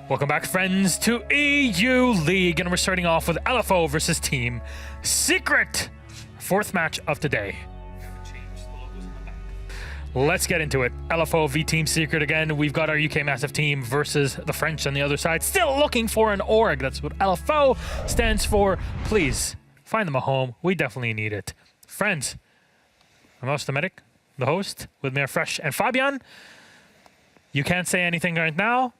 Welcome back, friends, to EU League, and we're starting off with LFO versus Team Secret. Fourth match of today. Let's get into it. LFO v Team Secret again. We've got our UK Massive team versus the French on the other side. Still looking for an org. That's what LFO stands for. Please, find them a home. We definitely need it. Friends, I'm Mouse the Medic, the host, with me are Fresh and Fabian. You can't say anything right now.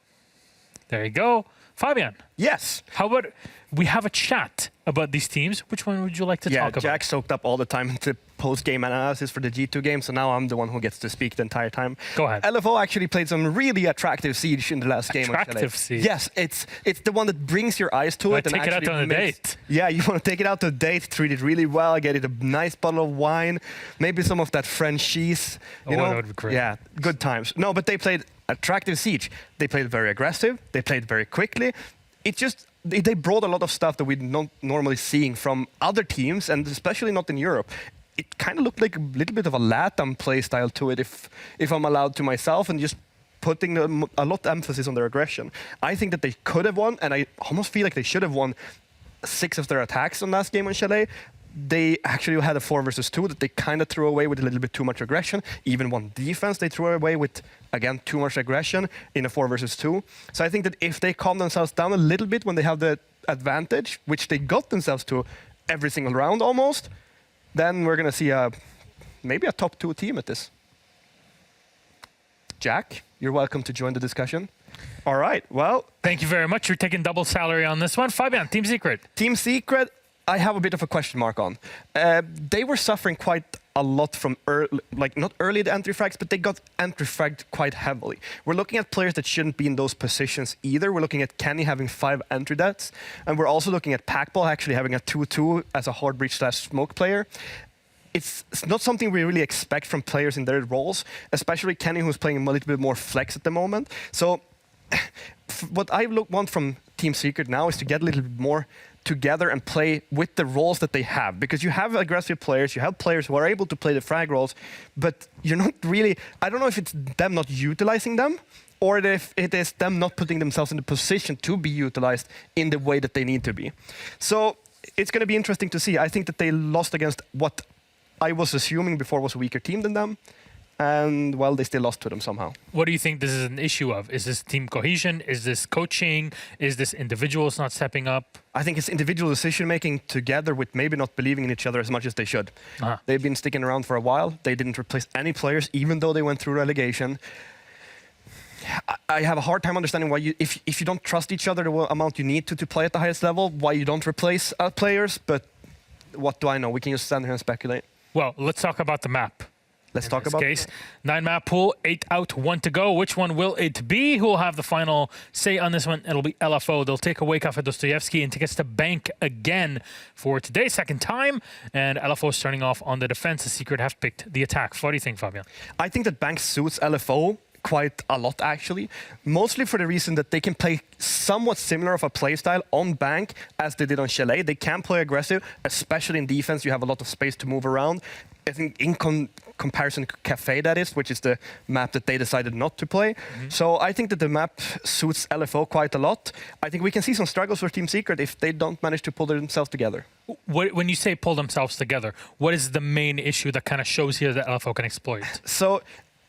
There you go. Fabian. Yes. How about we have a chat about these teams? Which one would you like to talk about? Jack soaked up all the time into post-game analysis for the G2 game, so now I'm the one who gets to speak the entire time. Go ahead. LFO actually played some really attractive Siege in the last game. Attractive Siege? Yes, it's the one that brings your eyes to it. Take it out on a date. Yeah, you want to take it out to a date, treat it really well, get it a nice bottle of wine, maybe some of that French cheese. You know? That would be great. Yeah, good times. No, but they played attractive Siege. They played very aggressive. They played very quickly. It just... They brought a lot of stuff that we're not normally seeing from other teams, and especially not in Europe. It kind of looked like a little bit of a LATAM play style to it, if I'm allowed to myself, and just putting a lot of emphasis on their aggression. I think that they could have won, and I almost feel like they should have won 6 of their attacks on last game on Chalet. They actually had a 4 versus 2 that they kind of threw away with a little bit too much aggression. Even one defense they threw away with, again, too much aggression in a 4 versus 2. So I think that if they calm themselves down a little bit when they have the advantage, which they got themselves to every single round almost, then we're going to see maybe a top 2 team at this. Jack, you're welcome to join the discussion. All right, well... Thank you very much. You're taking double salary on this one. Fabian, Team Secret. Team Secret, I have a bit of a question mark on. They were suffering quite a lot from, not early the entry frags, but they got entry fragged quite heavily. We're looking at players that shouldn't be in those positions either. We're looking at Kenny having 5 entry deaths, and we're also looking at Packball actually having a 2-2 as a hard breach / smoke player. It's not something we really expect from players in their roles, especially Kenny, who's playing a little bit more flex at the moment. So what I want from Team Secret now is to get a little bit more together and play with the roles that they have, because you have aggressive players, you have players who are able to play the frag roles, but you're not really, I don't know if it's them not utilizing them, or if it is them not putting themselves in the position to be utilized in the way that they need to be. So it's going to be interesting to see. I think that they lost against what I was assuming before was a weaker team than them. And, well, they still lost to them somehow. What do you think this is an issue of? Is this team cohesion? Is this coaching? Is this individuals not stepping up? I think it's individual decision-making together with maybe not believing in each other as much as they should. They've been sticking around for a while. They didn't replace any players, even though they went through relegation. I have a hard time understanding why if you don't trust each other the amount you need to play at the highest level, why you don't replace players. But what do I know? We can just stand here and speculate. Well, let's talk about the map. Let's talk about case. 9-map pool, 8 out, 1 to go. Which one will it be? Who will have the final say on this one? It'll be LFO. They'll take a wake off at Dostoevsky and tickets to bank again for today's second time. And LFO starting off on the defense. The Secret have picked the attack. What do you think, Fabian? I think that bank suits LFO quite a lot, actually. Mostly for the reason that they can play somewhat similar of a playstyle on bank as they did on Chalet. They can play aggressive, especially in defense. You have a lot of space to move around. I think in comparison to Cafe, that is, which is the map that they decided not to play. So I think that the map suits LFO quite a lot. I think we can see some struggles for Team Secret if they don't manage to pull themselves together. When you say pull themselves together, what is the main issue that kind of shows here that LFO can exploit? So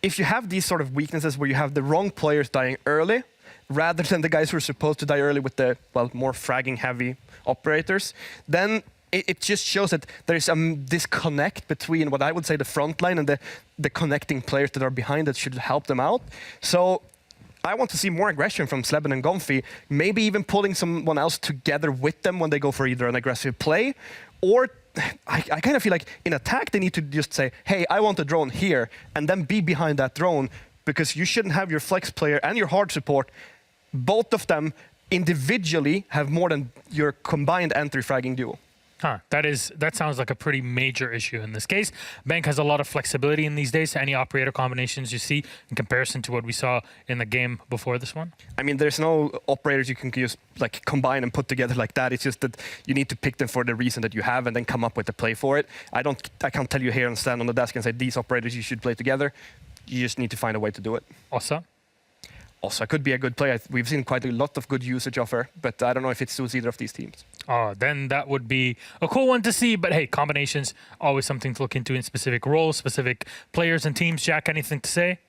if you have these sort of weaknesses where you have the wrong players dying early, rather than the guys who are supposed to die early with the, well, more fragging heavy operators, then it just shows that there is a disconnect between what I would say the front line and the connecting players that are behind that should help them out. So I want to see more aggression from Sleben and Gomfi, maybe even pulling someone else together with them when they go for either an aggressive play, or I kind of feel like in attack they need to just say, hey, I want a drone here, and then be behind that drone, because you shouldn't have your flex player and your hard support, both of them individually have more than your combined entry fragging duo. That sounds like a pretty major issue in this case. Bank has a lot of flexibility in these days. Any operator combinations you see in comparison to what we saw in the game before this one? I mean, there's no operators you can just like combine and put together like that. It's just that you need to pick them for the reason that you have and then come up with a play for it. I can't tell you here and stand on the desk and say these operators you should play together. You just need to find a way to do it. Awesome. Also, could be a good play. We've seen quite a lot of good usage of her, but I don't know if it suits either of these teams. Oh, then that would be a cool one to see. But hey, combinations, always something to look into in specific roles, specific players and teams. Jack, anything to say?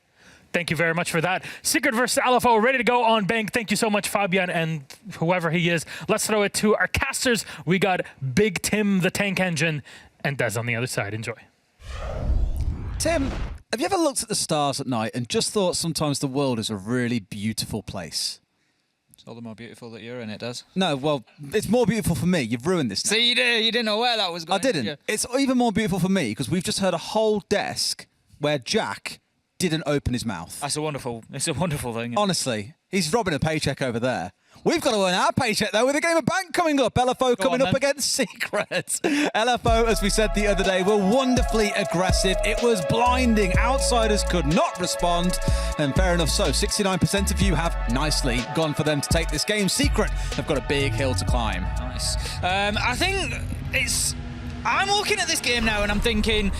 Thank you very much for that. Secret versus LFO, ready to go on bank. Thank you so much, Fabian, and whoever he is. Let's throw it to our casters. We got Big Tim, the tank engine, and Des on the other side. Enjoy. Tim, have you ever looked at the stars at night and just thought sometimes the world is a really beautiful place? It's all the more beautiful that you're in it, does. No, well, it's more beautiful for me. You've ruined this now. See, you didn't know where that was going. I didn't. It's even more beautiful for me because we've just heard a whole desk where Jack didn't open his mouth. It's a wonderful thing. Honestly, he's robbing a paycheck over there. We've got to earn our paycheck, though, with a game of bank coming up. LFO coming up against Secret. LFO, as we said the other day, were wonderfully aggressive. It was blinding. Outsiders could not respond. And fair enough so. 69% of you have nicely gone for them to take this game. Secret have got a big hill to climb. Nice. I think I'm looking at this game now and I'm thinking,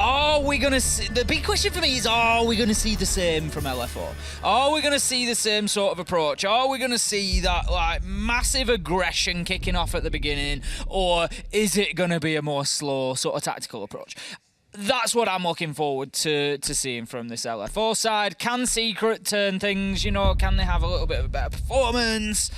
are we going to see... The big question for me is, are we going to see the same from LFO? Are we going to see the same sort of approach? Are we going to see that like massive aggression kicking off at the beginning? Or is it going to be a more slow sort of tactical approach? That's what I'm looking forward to seeing from this LFO side. Can Secret turn things, can they have a little bit of a better performance?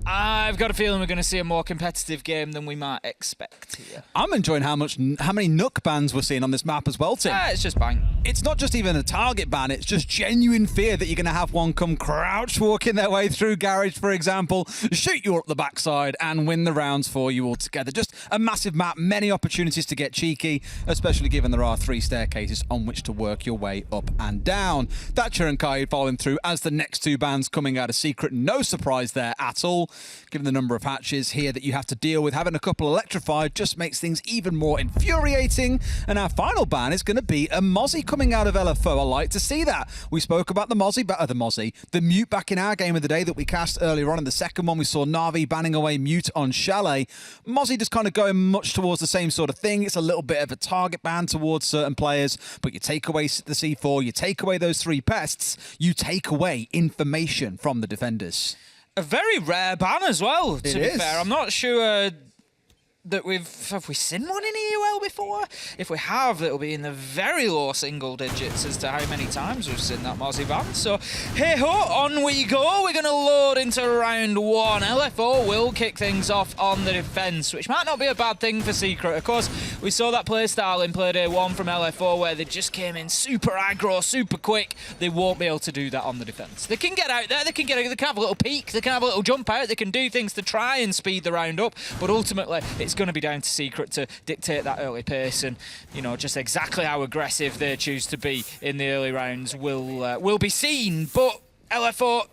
I've got a feeling we're going to see a more competitive game than we might expect here. I'm enjoying how many Nook bans we're seeing on this map as well, Tim. It's just bang. It's not just even a target ban, it's just genuine fear that you're going to have one come crouch walking their way through Garage, for example, shoot you up the backside and win the rounds for you altogether. Just a massive map, many opportunities to get cheeky, especially given there are 3 staircases on which to work your way up and down. Thatcher and Kai following through as the next 2 bans coming out of Secret. No surprise there at all. Given the number of hatches here that you have to deal with, having a couple electrified just makes things even more infuriating. And our final ban is going to be a Mozzie coming out of LFO. I like to see that. We spoke about the Mute back in our game of the day that we cast earlier on. In the second one, we saw Na'Vi banning away Mute on Chalet. Mozzie just kind of going much towards the same sort of thing. It's a little bit of a target ban towards certain players, but you take away the C4, you take away those 3 pests, you take away information from the defenders. A very rare ban as well, to be fair. I'm not sure that have we seen one in EUL before? If we have, it'll be in the very low single digits as to how many times we've seen that Mozzie ban. So, hey-ho, on we go. We're going to load into round 1. LFO will kick things off on the defence, which might not be a bad thing for Secret. Of course, we saw that playstyle in Playday 1 from LFO where they just came in super aggro, super quick. They won't be able to do that on the defence. They can get out there, they can have a little peek, they can have a little jump out, they can do things to try and speed the round up, but ultimately, it's going to be down to Secret to dictate that early pace, and just exactly how aggressive they choose to be in the early rounds will be seen. But LFO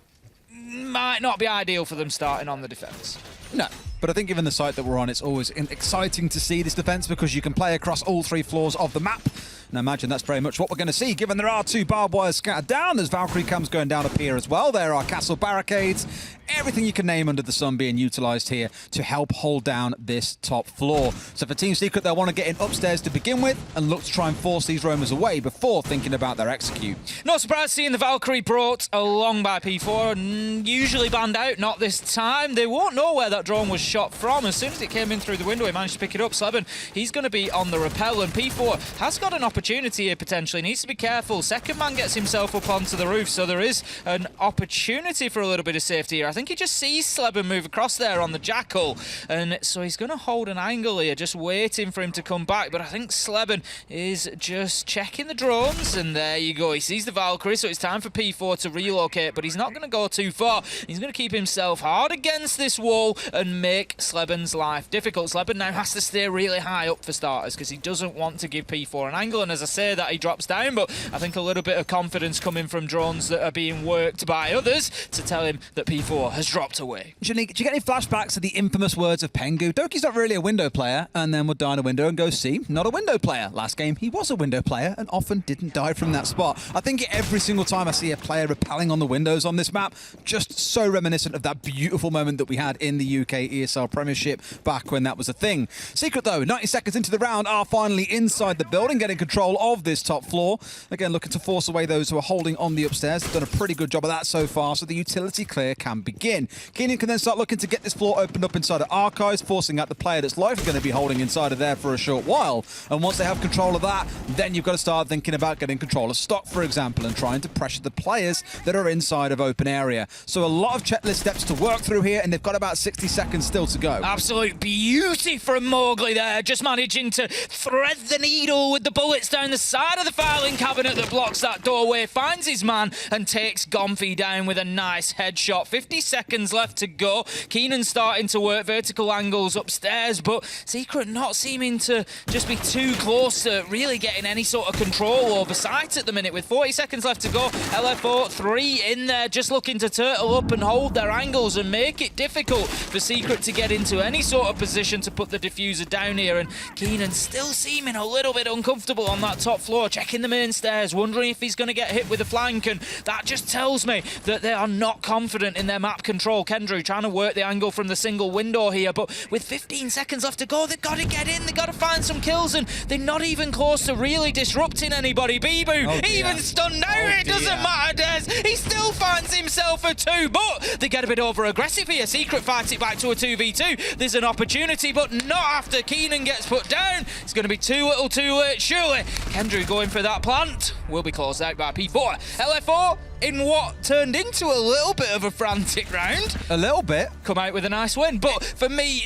might not be ideal for them starting on the defence. No. But I think given the site that we're on, it's always exciting to see this defence because you can play across all 3 floors of the map. And I imagine that's very much what we're going to see, given there are 2 barbed wires scattered down. There's Valkyrie cams going down up here as well. There are castle barricades. Everything you can name under the sun being utilised here to help hold down this top floor. So for Team Secret, they'll want to get in upstairs to begin with and look to try and force these roamers away before thinking about their execute. Not surprised seeing the Valkyrie brought along by P4. Usually banned out, not this time. They won't know where that drone was shot from. As soon as it came in through the window, he managed to pick it up. Sleben, he's going to be on the rappel, and P4 has got an opportunity here potentially. Needs to be careful. Second man gets himself up onto the roof, so there is an opportunity for a little bit of safety here. I think he just sees Sleben move across there on the Jackal, and so he's going to hold an angle here, just waiting for him to come back. But I think Sleben is just checking the drones, and there you go. He sees the Valkyrie, so it's time for P4 to relocate, but he's not going to go too far. He's going to keep himself hard against this wall and make Sleben's life difficult. Sleben now has to stay really high up for starters because he doesn't want to give P4 an angle, and as I say that, he drops down, but I think a little bit of confidence coming from drones that are being worked by others to tell him that P4 LFO has dropped away. Janique, do you get any flashbacks to the infamous words of Pengu? Doki's not really a window player, and then would die in a window and go, see, not a window player. Last game, he was a window player and often didn't die from that spot. I think every single time I see a player rappelling on the windows on this map, just so reminiscent of that beautiful moment that we had in the UK ESL Premiership back when that was a thing. Secret, though, 90 seconds into the round, are finally inside the building, getting control of this top floor. Again, looking to force away those who are holding on the upstairs. They've done a pretty good job of that so far, so the utility clear can begin. Keenan can then start looking to get this floor opened up inside of Archives, forcing out the player that's likely going to be holding inside of there for a short while. And once they have control of that, then you've got to start thinking about getting control of stock, for example, and trying to pressure the players that are inside of open area. So a lot of checklist steps to work through here, and they've got about 60 seconds still to go. Absolute beauty from Mowgli there, just managing to thread the needle with the bullets down the side of the filing cabinet that blocks that doorway, finds his man and takes Gomfi down with a nice headshot. 50 seconds left to go. Keenan starting to work vertical angles upstairs, but Secret not seeming to just be too close to really getting any sort of control over sight at the minute. With 40 seconds left to go, LFO 3 in there, just looking to turtle up and hold their angles and make it difficult for Secret to get into any sort of position to put the diffuser down here. And Keenan still seeming a little bit uncomfortable on that top floor, checking the main stairs, wondering if he's going to get hit with a flank, and that just tells me that they are not confident in their map control. Kendrew trying to work the angle from the single window here, but with 15 seconds left to go, they've got to get in, they've got to find some kills, and they're not even close to really disrupting anybody. Bibu, even stunned out, it doesn't matter, Des, he still finds himself a 2, but they get a bit over aggressive here. Secret fights it back to a 2v2. There's an opportunity, but not after Keenan gets put down. It's going to be too little too late, surely. Kendrew going for that plant will be closed out by P4. LFO in what turned into a little bit of a frantic round. A little bit. Come out with a nice win. But for me,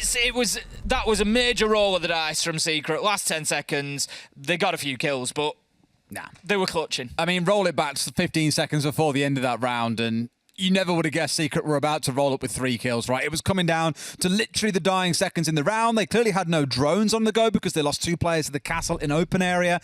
that was a major roll of the dice from Secret. Last 10 seconds, they got a few kills, but nah, they were clutching. I mean, roll it back to 15 seconds before the end of that round, and you never would have guessed Secret were about to roll up with 3 kills, right? It was coming down to literally the dying seconds in the round. They clearly had no drones on the go because they lost 2 players to the castle in open area.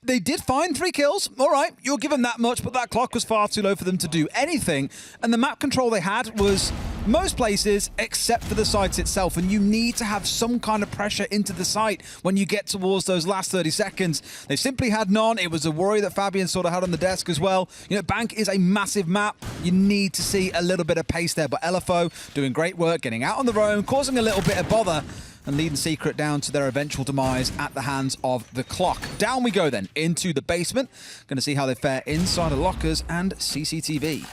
They did find 3 kills. All right, you'll give them that much, but that clock was far too low for them to do anything. And the map control they had was most places except for the site itself. And you need to have some kind of pressure into the site when you get towards those last 30 seconds. They simply had none. It was a worry that Fabian sort of had on the desk as well. You know, Bank is a massive map. You need to see a little bit of pace there. But LFO doing great work, getting out on the roam, causing a little bit of bother, and leading Secret down to their eventual demise at the hands of the clock. Down we go then, into the basement. Going to see how they fare inside of lockers and CCTV.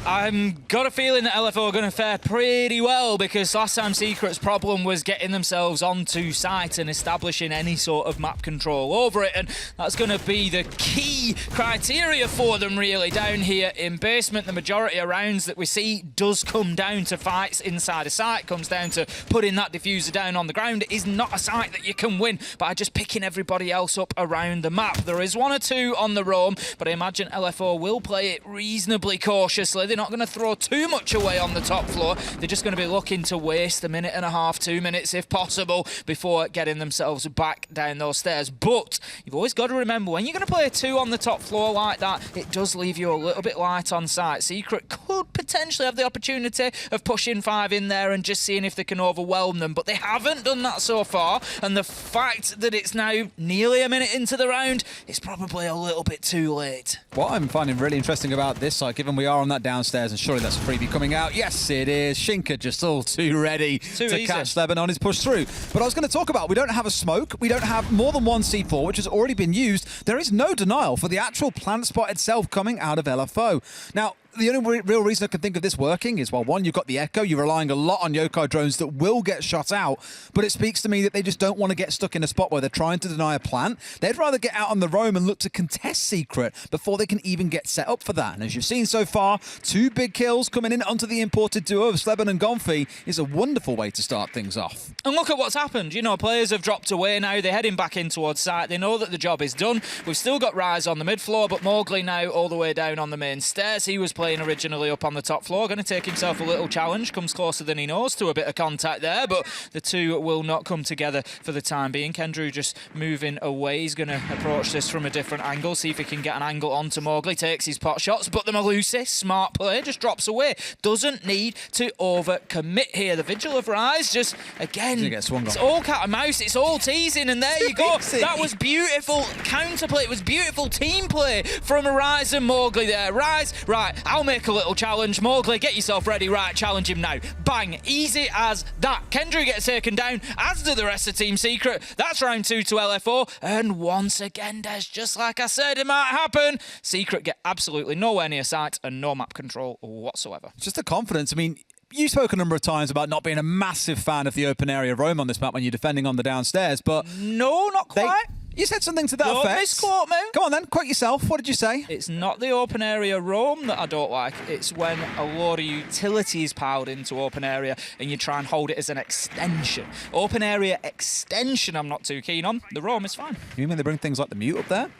I'm got a feeling that LFO are going to fare pretty well, because last time Secret's problem was getting themselves onto site and establishing any sort of map control over it, and that's going to be the key criteria for them really down here in basement. The majority of rounds that we see does come down to fights inside a site, comes down to putting that diffuser down on the ground. It is not a site that you can win by just picking everybody else up around the map. There is 1 or 2 on the roam, but I imagine LFO will play it reasonably cautiously. They're not going to throw too much away on the top floor. They're just going to be looking to waste a minute and a half, 2 minutes if possible, before getting themselves back down those stairs. But you've always got to remember, when you're going to play 2 on the top floor like that, it does leave you a little bit light on sight. Secret could potentially have the opportunity of pushing 5 in there and just seeing if they can overwhelm them, but they haven't done that so far, and the fact that it's now nearly a minute into the round, it's probably a little bit too late. What I'm finding really interesting about this site, given we are on that downstairs, and surely that's a freebie coming out. Yes, it is. Shinka just all too ready to catch Lebanon on his push through. But I was going to talk about, we don't have a smoke. We don't have more than 1 C4, which has already been used. There is no denial for the actual plant spot itself coming out of LFO. Now, the only real reason I can think of this working is, well, 1, you've got the Echo. You're relying a lot on yokai drones that will get shot out, but it speaks to me that they just don't want to get stuck in a spot where they're trying to deny a plant. They'd rather get out on the roam and look to contest Secret before they can even get set up for that. And as you've seen so far, 2 big kills coming in onto the imported duo of Sleben and Gonfi is a wonderful way to start things off. And look at what's happened. You know, players have dropped away now. They're heading back in towards site. They know that the job is done. We've still got Rise on the mid floor, but Mowgli now all the way down on the main stairs. He was playing originally up on the top floor. Going to take himself a little challenge. Comes closer than he knows to a bit of contact there, but the two will not come together for the time being. Kendrew just moving away. He's going to approach this from a different angle, see if he can get an angle onto Mowgli. Takes his pot shots, but the Malusi, smart play, just drops away. Doesn't need to over-commit here. The Vigil of Rise just, again, it's all cat and mouse. It's all teasing, and there you go. That was beautiful counterplay. It was beautiful team play from Rise and Mowgli there. Rise, right, I'll make a little challenge. Mowgli, get yourself ready. Right, challenge him now. Bang, easy as that. Kendrew gets taken down, as do the rest of Team Secret. That's round 2 to LFO. And once again, Des, just like I said, it might happen. Secret get absolutely nowhere near sight and no map control whatsoever. Just the confidence. I mean, you spoke a number of times about not being a massive fan of the open area roam on this map when you're defending on the downstairs, but... No, not quite. You said something to that Don't effect. misquote me. Come on then, quote yourself. What did you say? It's not the open area roam that I don't like. It's when a load of utility is piled into open area and you try and hold it as an extension. Open area extension I'm not too keen on. The roam is fine. You mean when they bring things like the mute up there?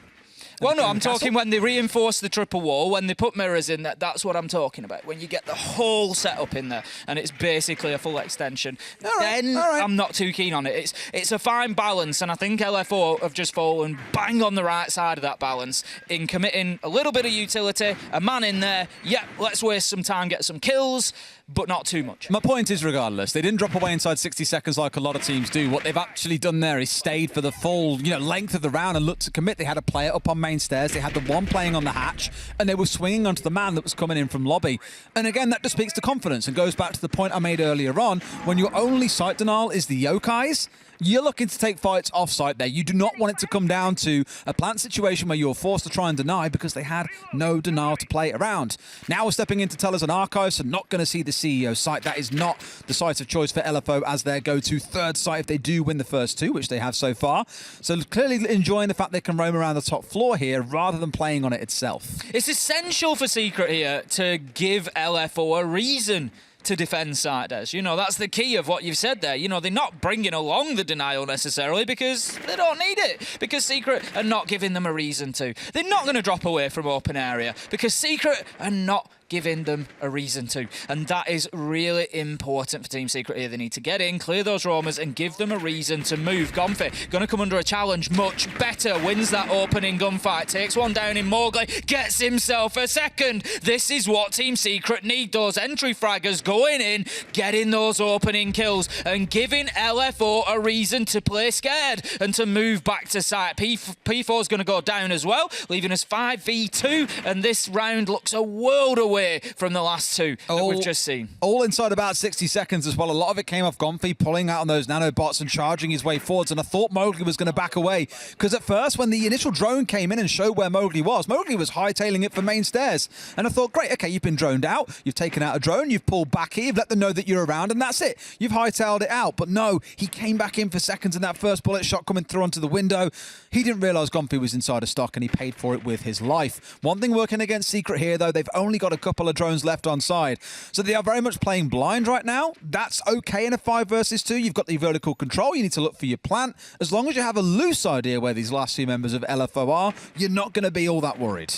Well, no, I'm talking when they reinforce the triple wall, when they put mirrors in, that's what I'm talking about. When you get the whole setup in there and it's basically a full extension, then I'm not too keen on it. It's a fine balance, and I think LFO have just fallen bang on the right side of that balance in committing a little bit of utility, a man in there, let's waste some time, get some kills, but not too much. My point is, regardless, they didn't drop away inside 60 seconds like a lot of teams do. What they've actually done there is stayed for the full, length of the round and looked to commit. They had a player up on main stairs. They had the one playing on the hatch, and they were swinging onto the man that was coming in from lobby. And again, that just speaks to confidence and goes back to the point I made earlier on. When your only sight denial is the yokais, you're looking to take fights off-site there. You do not want it to come down to a plant situation where you're forced to try and deny because they had no denial to play around. Now we're stepping into Tellers and Archives, so not going to see the CEO site. That is not the site of choice for LFO as their go-to third site if they do win the first two, which they have so far. So clearly enjoying the fact they can roam around the top floor here rather than playing on it itself. It's essential for Secret here to give LFO a reason to defend site, Des. That's the key of what you've said there. They're not bringing along the denial necessarily because they don't need it, because Secret are not giving them a reason to. They're not going to drop away from open area because Secret are not giving them a reason to. And that is really important for Team Secret here. They need to get in, clear those roamers, and give them a reason to move. Gomfi going to come under a challenge. Much better. Wins that opening gunfight. Takes one down in Mowgli. Gets himself a second. This is what Team Secret need. Those entry fraggers going in, getting those opening kills, and giving LFO a reason to play scared and to move back to site. P4 is going to go down as well, leaving us 5v2. And this round looks a world away from the last two that we've just seen. All inside about 60 seconds as well. A lot of it came off Gomfi pulling out on those nanobots and charging his way forwards, and I thought Mowgli was going to back away because at first when the initial drone came in and showed where Mowgli was hightailing it for main stairs, and I thought, great, okay, you've been droned out, you've taken out a drone, you've pulled back here, you've let them know that you're around, and that's it. You've hightailed it out. But no, he came back in for seconds, and that first bullet shot coming through onto the window, he didn't realise Gomfi was inside of stock, and he paid for it with his life. One thing working against Secret here, though, they've only got a couple of drones left on side. So they are very much playing blind right now. That's okay in a 5 versus 2. You've got the vertical control. You need to look for your plant. As long as you have a loose idea where these last few members of LFO are, you're not going to be all that worried.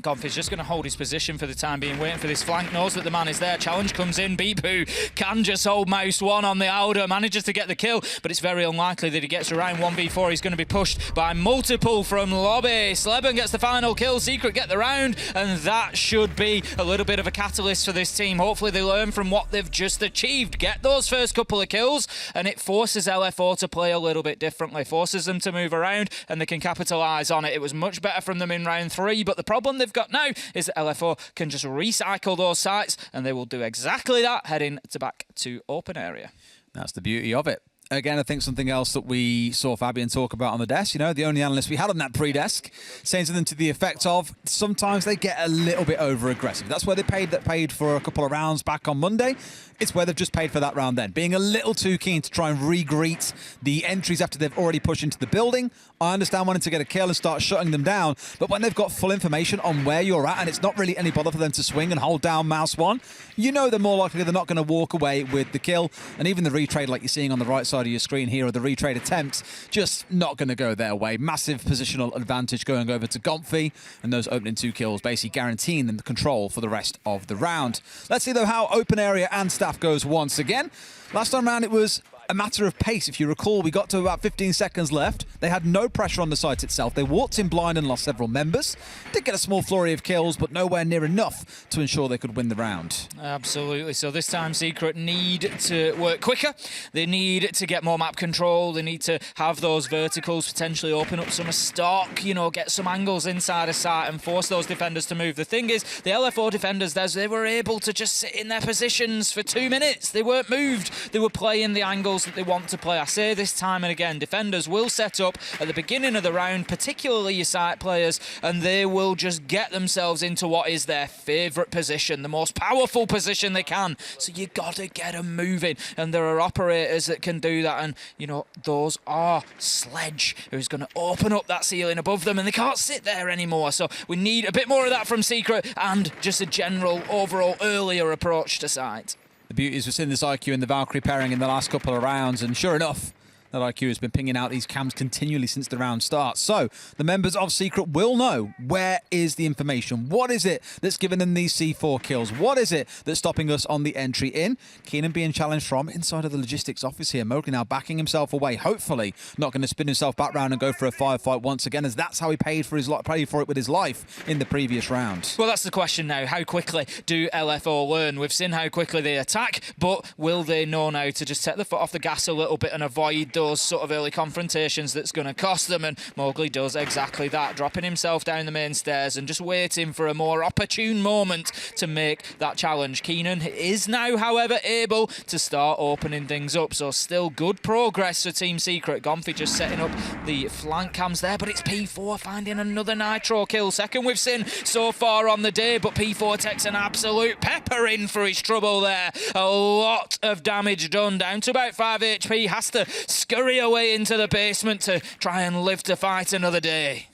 Gomfi's just going to hold his position for the time being, waiting for this flank, knows that the man is there. Challenge comes in. Beepoo can just hold Mouse 1 on the Outer, manages to get the kill, but it's very unlikely that he gets around 1v4. He's going to be pushed by multiple from lobby. Sleben gets the final kill. Secret get the round, and that should be a little bit of a catalyst for this team. Hopefully they learn from what they've just achieved. Get those first couple of kills, and it forces LFO to play a little bit differently, forces them to move around, and they can capitalise on it. It was much better from them in round 3, but the problem they've got now is that LFO can just recycle those sites, and they will do exactly that heading back to open area. That's the beauty of it. Again, I think something else that we saw Fabian talk about on the desk, the only analyst we had on that pre-desk, saying to them to the effect of sometimes they get a little bit over-aggressive. That's where they paid for a couple of rounds back on Monday. It's where they've just paid for that round then. Being a little too keen to try and re-greet the entries after they've already pushed into the building. I understand wanting to get a kill and start shutting them down, but when they've got full information on where you're at and it's not really any bother for them to swing and hold down Mouse 1, they're more likely they're not going to walk away with the kill. And even the retrade like you're seeing on the right side side of your screen here are the retrade attempts. Just not going to go their way. Massive positional advantage going over to Gomfi, and those opening 2 kills basically guaranteeing them the control for the rest of the round. Let's see, though, how open area and staff goes once again. Last time round, it was a matter of pace. If you recall, we got to about 15 seconds left. They had no pressure on the site itself. They walked in blind and lost several members. Did get a small flurry of kills, but nowhere near enough to ensure they could win the round. Absolutely. So this time Secret need to work quicker. They need to get more map control. They need to have those verticals, potentially open up some stock, you know, get some angles inside a site and force those defenders to move. The thing is, the LFO defenders, they were able to just sit in their positions for 2 minutes. They weren't moved. They were playing the angles that they want to play. I say this time and again, defenders will set up at the beginning of the round, particularly your site players, and they will just get themselves into what is their favourite position, the most powerful position they can. So you got to get them moving, and there are operators that can do that, and you know, those are Sledge, who's going to open up that ceiling above them, and they can't sit there anymore. So we need a bit more of that from Secret, and just a general overall earlier approach to site. The beauty is we've seen this IQ and the Valkyrie pairing in the last couple of rounds, and sure enough, that IQ has been pinging out these cams continually since the round starts. So the members of Secret will know where is the information. What is it that's giving them these C4 kills? What is it that's stopping us on the entry in? Keenan being challenged from inside of the logistics office here. Mowgli now backing himself away. Hopefully not going to spin himself back round and go for a firefight once again, as that's how he paid for it with his life in the previous round. Well, that's the question now. How quickly do LFO learn? We've seen how quickly they attack, but will they know now to just take the foot off the gas a little bit and avoid those sort of early confrontations that's going to cost them? And Mowgli does exactly that, dropping himself down the main stairs and just waiting for a more opportune moment to make that challenge. Keenan is now, however, able to start opening things up, so still good progress for Team Secret. Gomfi just setting up the flank cams there, but it's P4 finding another Nitro kill. Second we've seen so far on the day, but P4 takes an absolute pepper in for his trouble there. A lot of damage done, down to about 5 HP, has to scurry away into the basement to try and live to fight another day.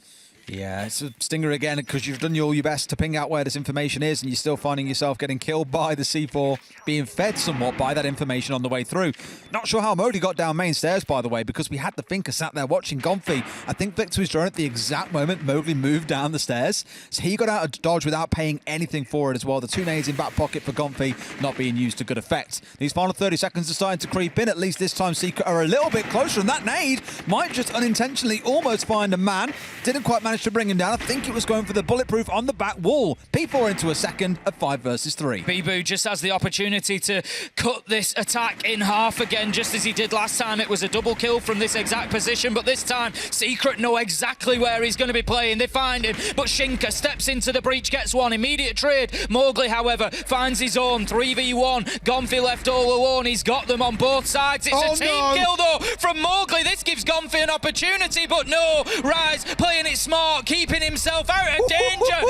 Yeah, it's a stinger again, because you've done all your best to ping out where this information is, and you're still finding yourself getting killed by the C4, being fed somewhat by that information on the way through. Not sure how Modi got down main stairs, by the way, because we had the Thinker sat there watching Gomfi. I think flicked to his drone at the exact moment Mowgli moved down the stairs, so he got out of dodge without paying anything for it as well. The 2 nades in back pocket for Gomfi not being used to good effect. These final 30 seconds are starting to creep in. At least this time Secret are a little bit closer, and that nade might just unintentionally almost find a man. Didn't quite manage to bring him down. I think it was going for the bulletproof on the back wall. P4 into a second of 5 versus 3. Bibu just has the opportunity to cut this attack in half again, just as he did last time. It was a double kill from this exact position, but this time Secret know exactly where he's going to be playing. They find him, but Shinka steps into the breach, gets one. Immediate trade. Mowgli, however, finds his own 3v1. Gomfi left all alone. He's got them on both sides. It's a team kill, though, from Mowgli. This gives Gomfi an opportunity, but no. Rise playing it smart, keeping himself out of danger.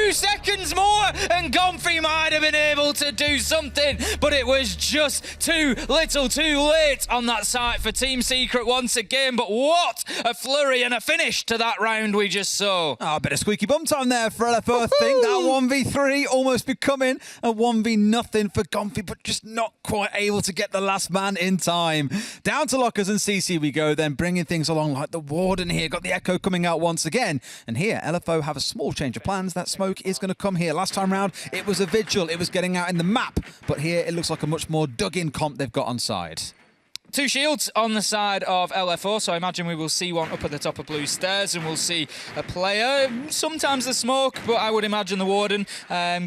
2 seconds more and Gomfi might have been able to do something, but it was just too little too late on that site for Team Secret once again. But what a flurry and a finish to that round we just saw. Oh, a bit of squeaky bum time there for LFO. I think that 1v3 almost becoming a 1v0 for Gomfi, but just not quite able to get the last man in time. Down to lockers and CC we go, then bringing things along like the Warden here. Got the Echo coming out once again, and here LFO have a small change of plans. That smoke is going to come here. Last time round it was a vigil, it was getting out in the map, but here it looks like a much more dug-in comp they've got on side. 2 shields on the side of LFO, so I imagine we will see one up at the top of blue stairs, and we'll see a player, sometimes the smoke, but I would imagine the Warden,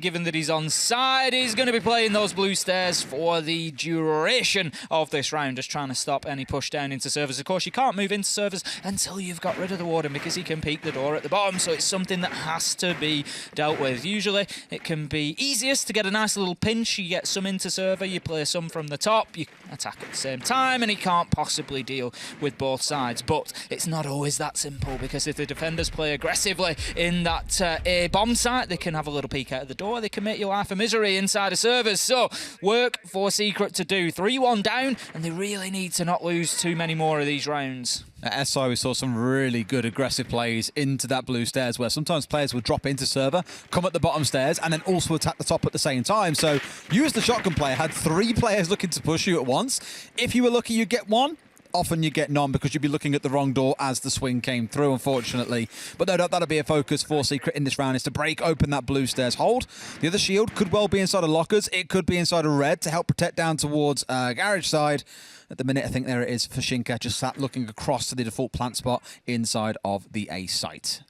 given that he's on side, is going to be playing those blue stairs for the duration of this round, just trying to stop any push down into servers. Of course, you can't move into servers until you've got rid of the Warden, because he can peek the door at the bottom, so it's something that has to be dealt with. Usually, it can be easiest to get a nice little pinch. You get some into server, you play some from the top, you attack at the same time, and he can't possibly deal with both sides. But it's not always that simple, because if the defenders play aggressively in that A bomb site, they can have a little peek out of the door, they can make your life a misery inside of servers. So work for Secret to do. 3-1 down, and they really need to not lose too many more of these rounds. At SI, we saw some really good aggressive plays into that blue stairs, where sometimes players would drop into server, come at the bottom stairs, and then also attack the top at the same time. So you, as the shotgun player, had 3 players looking to push you at once. If you were lucky, you'd get one. often you get none because you'd be looking at the wrong door as the swing came through, unfortunately. But no, that'll be a focus for Secret in this round, is to break open that blue stairs hold. The other shield could well be inside of lockers. It could be inside of red to help protect down towards garage side. At the minute, I think there it is for Shinka, just sat looking across to the default plant spot inside of the A site.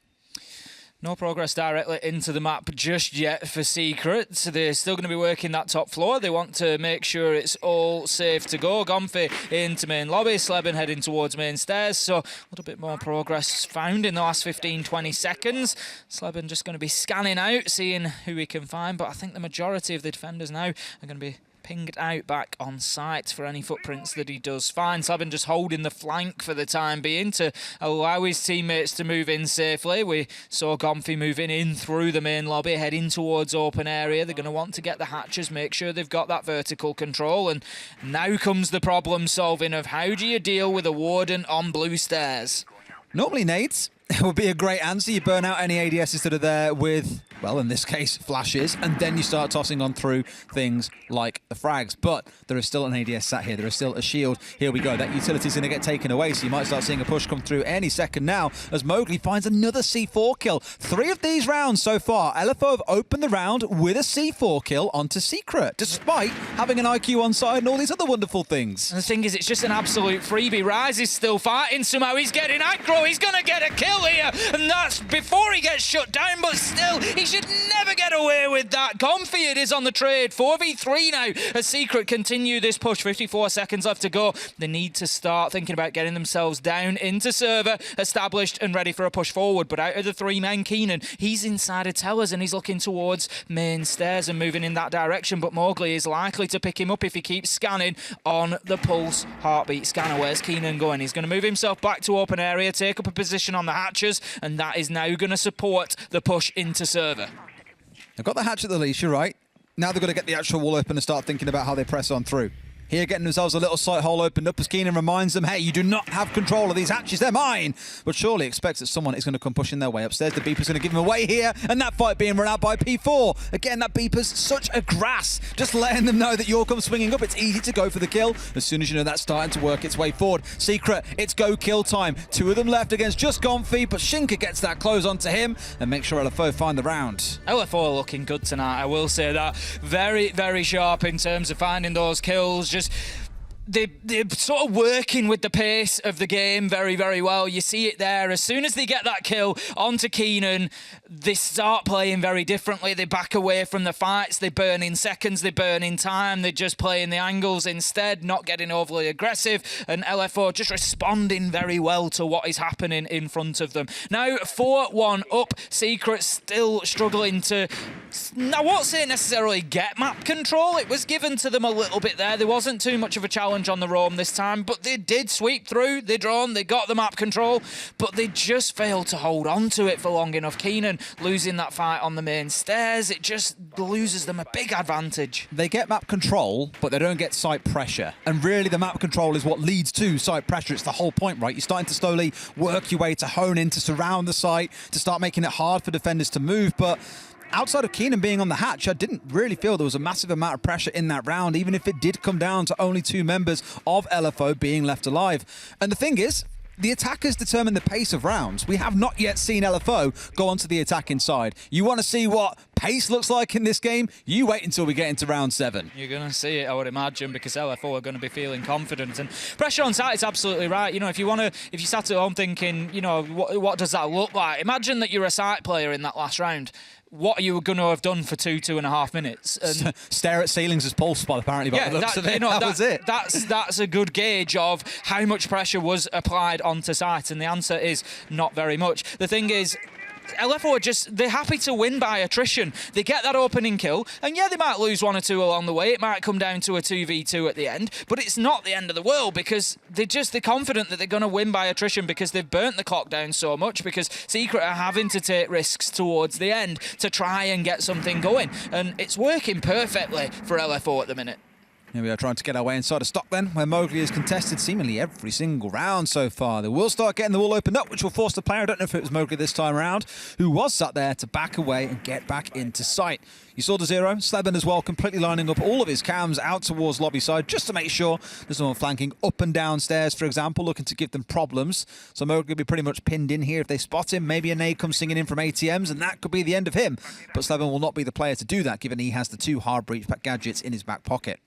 No progress directly into the map just yet for Secret. So they're still going to be working that top floor. They want to make sure it's all safe to go. Gomfi into main lobby, Sleben heading towards main stairs. So a little bit more progress found in the last 15-20 seconds. Sleben just going to be scanning out, seeing who he can find. But I think the majority of the defenders now are going to be pinged out back on site for any footprints that he does find. Sleben just holding the flank for the time being to allow his teammates to move in safely. We saw Gomfi moving in through the main lobby, heading towards open area. They're going to want to get the hatches, make sure they've got that vertical control. And now comes the problem solving of how do you deal with a warden on blue stairs? Normally nades would be a great answer. You burn out any ADSs that are there with, well, in this case, flashes, and then you start tossing on through things like the frags. But there is still an ADS sat here. There is still a shield. Here we go. That utility's going to get taken away, so you might start seeing a push come through any second now as Mowgli finds another C4 kill. 3 of these rounds so far. LFO have opened the round with a C4 kill onto Secret, despite having an IQ on side and all these other wonderful things. And the thing is, it's just an absolute freebie. Rise is still fighting somehow. He's getting aggro. He's going to get a kill here. And that's before he gets shut down, but still, he should never get away with that. Gomfi it is on the trade. 4v3 now as Secret continue this push. 54 seconds left to go. They need to start thinking about getting themselves down into server, established and ready for a push forward. But out of the 3 men, Keenan, he's inside of towers and he's looking towards main stairs and moving in that direction. But Mowgli is likely to pick him up if he keeps scanning on the pulse heartbeat scanner. Where's Keenan going? He's going to move himself back to open area, take up a position on the hatches, and that is now going to support the push into server. They've got the hatch at the leash, you're right. Now they've got to get the actual wall open and start thinking about how they press on through. Here, getting themselves a little sight hole opened up as Keenan reminds them, hey, you do not have control of these hatches, they're mine. But surely expects that someone is going to come pushing their way upstairs. The beeper's going to give him away here, and that fight being run out by P4. Again, that beeper's such a grass, just letting them know that you'll come swinging up. It's easy to go for the kill as soon as you know that's starting to work its way forward. Secret, it's go kill time. 2 of them left against just Gomfi, but Shinka gets that close onto him and makes sure LFO find the round. LFO are looking good tonight, I will say that. Very, very sharp in terms of finding those kills. Just they're sort of working with the pace of the game very, very well. You see it there. As soon as they get that kill onto Keenan, they start playing very differently. They back away from the fights. They burn in seconds. They burn in time. They're just playing the angles instead, not getting overly aggressive. And LFO just responding very well to what is happening in front of them. Now, 4-1 up. Secret still struggling to, I won't say necessarily get map control. It was given to them a little bit there. There wasn't too much of a challenge on the roam this time, but they did sweep through, they drawn, they got the map control, but they just failed to hold on to it for long enough. Keenan losing that fight on the main stairs, it just loses them a big advantage. They get map control, but they don't get site pressure. And really the map control is what leads to site pressure. It's the whole point, right? You're starting to slowly work your way to hone in, to surround the site, to start making it hard for defenders to move, but outside of Keenan being on the hatch, I didn't really feel there was a massive amount of pressure in that round, even if it did come down to only 2 members of LFO being left alive. And the thing is, the attackers determine the pace of rounds. We have not yet seen LFO go onto the attacking side. You want to see what pace looks like in this game? You wait until we get into round 7. You're going to see it, I would imagine, because LFO are going to be feeling confident. And pressure on site is absolutely right. You know, if you sat at home thinking, you know, what does that look like? Imagine that you're a site player in that last round. What are you going to have done for 2.5 minutes? And stare at ceilings as pulse spot, apparently, by the looks of it. That was it. That's a good gauge of how much pressure was applied onto site, and the answer is not very much. The thing is, LFO are they're happy to win by attrition. They get that opening kill, and yeah, they might lose 1 or 2 along the way. It might come down to a 2v2 at the end, but it's not the end of the world because they're confident that they're going to win by attrition because they've burnt the clock down so much, because Secret are having to take risks towards the end to try and get something going, and it's working perfectly for LFO at the minute. Here we are trying to get our way inside a stock then, where Mowgli has contested seemingly every single round so far. They will start getting the wall opened up, which will force the player, I don't know if it was Mowgli this time around, who was sat there, to back away and get back into sight. You saw the zero, Sleben as well, completely lining up all of his cams out towards lobby side, just to make sure there's someone flanking up and downstairs, for example, looking to give them problems. So Mowgli will be pretty much pinned in here if they spot him. Maybe a nade comes singing in from ATMs, and that could be the end of him. But Sleben will not be the player to do that, given he has the 2 hard breach gadgets in his back pocket.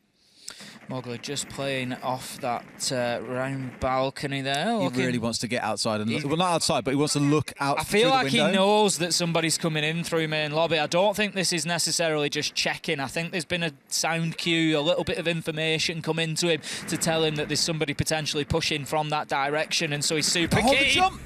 Mowgli just playing off that round balcony there. He really wants to get outside and look. Well, not outside, but he wants to look out. I feel like he knows that somebody's coming in through main lobby. I don't think this is necessarily just checking. I think there's been a sound cue, a little bit of information come into him to tell him that there's somebody potentially pushing from that direction, and so he's super keen. Jump.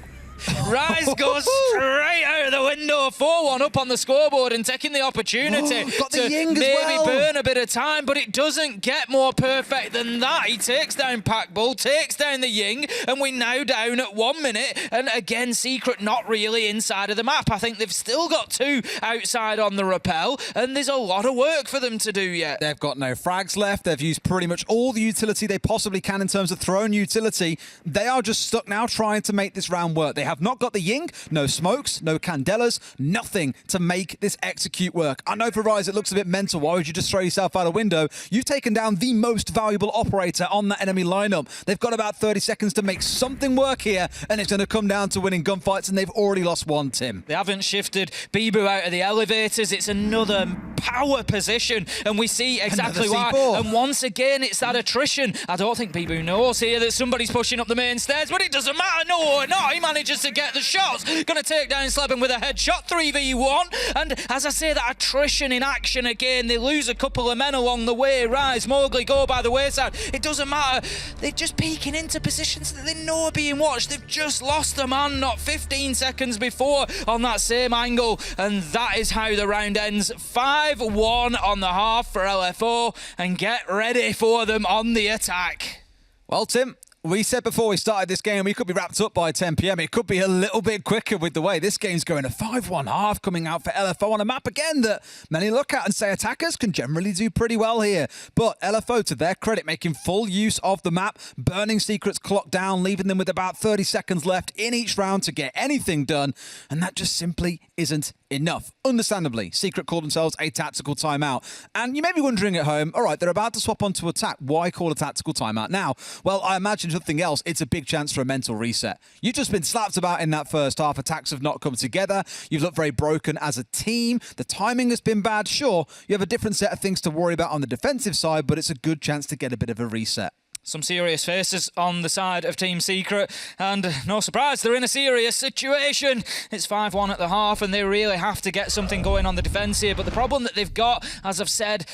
Rise goes straight out of the window, 4-1 up on the scoreboard and taking the opportunity to maybe burn a bit of time, but it doesn't get more perfect than that. He takes down Pac Bull, takes down the Ying, and we're now down at 1 minute, and again, Secret not really inside of the map. I think they've still got 2 outside on the rappel, and there's a lot of work for them to do yet. They've got no frags left. They've used pretty much all the utility they possibly can in terms of thrown utility. They are just stuck now trying to make this round work. They have not got the Ying, no smokes, no candelas, nothing to make this execute work. I know for Rise it looks a bit mental. Why would you just throw yourself out a window? You've taken down the most valuable operator on that enemy lineup. They've got about 30 seconds to make something work here, and it's going to come down to winning gunfights, and they've already lost 1, Tim. They haven't shifted Bibu out of the elevators. It's another power position, and we see exactly why. And once again, it's that attrition. I don't think Bibu knows here that somebody's pushing up the main stairs, but it doesn't matter. No, he manages to get the shots. Going to take down Sleben with a headshot, 3v1. And as I say, that attrition in action again. They lose a couple of men along the way. Rise, Mowgli go by the wayside. It doesn't matter. They're just peeking into positions that they know are being watched. They've just lost a man not 15 seconds before on that same angle. And that is how the round ends. 5-1 on the half for LFO. And get ready for them on the attack. Well, Tim, we said before we started this game we could be wrapped up by 10 p.m. It could be a little bit quicker with the way this game's going. A 5-1 half coming out for LFO on a map again that many look at and say attackers can generally do pretty well here. But LFO, to their credit, making full use of the map, burning Secret's clock down, leaving them with about 30 seconds left in each round to get anything done. And that just simply isn't enough. Understandably, Secret called themselves a tactical timeout. And you may be wondering at home, all right, they're about to swap onto attack. Why call a tactical timeout now? Well, I imagine nothing else, it's a big chance for a mental reset. You've just been slapped about in that first half. Attacks have not come together. You've looked very broken as a team. The timing has been bad. Sure, you have a different set of things to worry about on the defensive side, but it's a good chance to get a bit of a reset. Some serious faces on the side of Team Secret, and no surprise, they're in a serious situation. It's 5-1 at the half, and they really have to get something going on the defence here. But the problem that they've got, as I've said,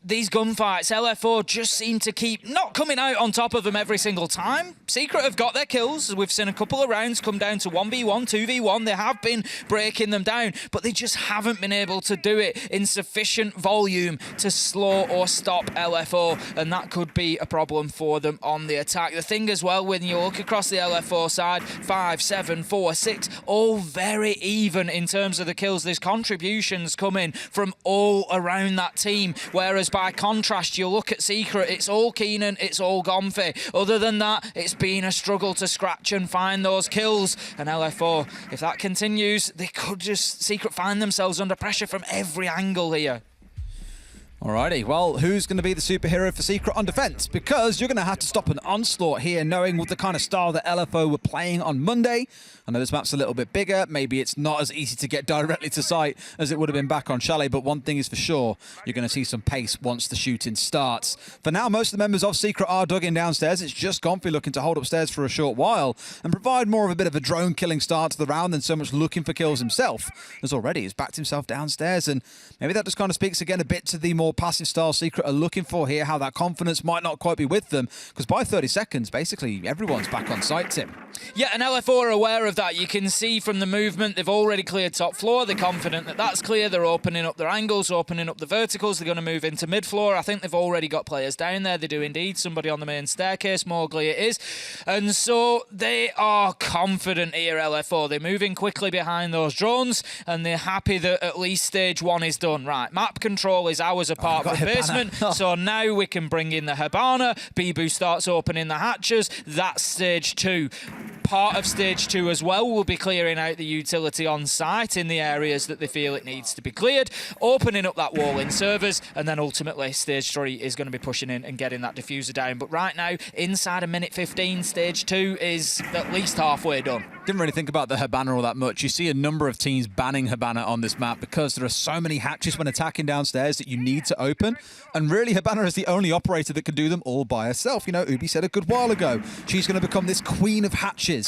these gunfights, LFO just seem to keep not coming out on top of them every single time. Secret have got their kills. We've seen a couple of rounds come down to 1v1, 2v1. They have been breaking them down, but they just haven't been able to do it in sufficient volume to slow or stop LFO, and that could be a problem for them on the attack. The thing as well, when you look across the LFO side, 5, 7, 4, 6, all very even in terms of the kills. There's contributions coming from all around that team, whereas by contrast, you look at Secret, it's all Keenan, it's all Gomfi. Other than that, it's been a struggle to scratch and find those kills. And LFO, if that continues, they could just, Secret find themselves under pressure from every angle here. Alrighty, well, who's going to be the superhero for Secret on defense? Because you're going to have to stop an onslaught here, knowing what the kind of style that LFO were playing on Monday. I know this map's a little bit bigger. Maybe it's not as easy to get directly to site as it would have been back on Chalet, but one thing is for sure, you're going to see some pace once the shooting starts. For now, most of the members of Secret are dug in downstairs. It's just Gomfi looking to hold upstairs for a short while and provide more of a bit of a drone-killing start to the round than so much looking for kills himself, as already he's backed himself downstairs. And maybe that just kind of speaks again a bit to the more passive style Secret are looking for here, how that confidence might not quite be with them, because by 30 seconds, basically everyone's back on site, Tim. Yeah, and LFO are aware of that. You can see from the movement, they've already cleared top floor. They're confident that that's clear. They're opening up their angles, opening up the verticals. They're going to move into mid floor. I think they've already got players down there. They do indeed. Somebody on the main staircase, Mowgli it is. And so they are confident here, LFO. They're moving quickly behind those drones, and they're happy that at least stage one is done. Right, map control is ours part of the basement. So now we can bring in the Hibana. Bibu starts opening the hatches. That's stage 2. Part of stage 2 as well will be clearing out the utility on site in the areas that they feel it needs to be cleared, opening up that wall in servers, and then ultimately stage 3 is going to be pushing in and getting that diffuser down. But right now, inside a minute 15, stage 2 is at least halfway done. Didn't really think about the Hibana all that much. You see a number of teams banning Hibana on this map because there are so many hatches when attacking downstairs that you need to open. And really, Hibana is the only operator that can do them all by herself. You know, Ubi said a good while ago, she's going to become this queen of hatches.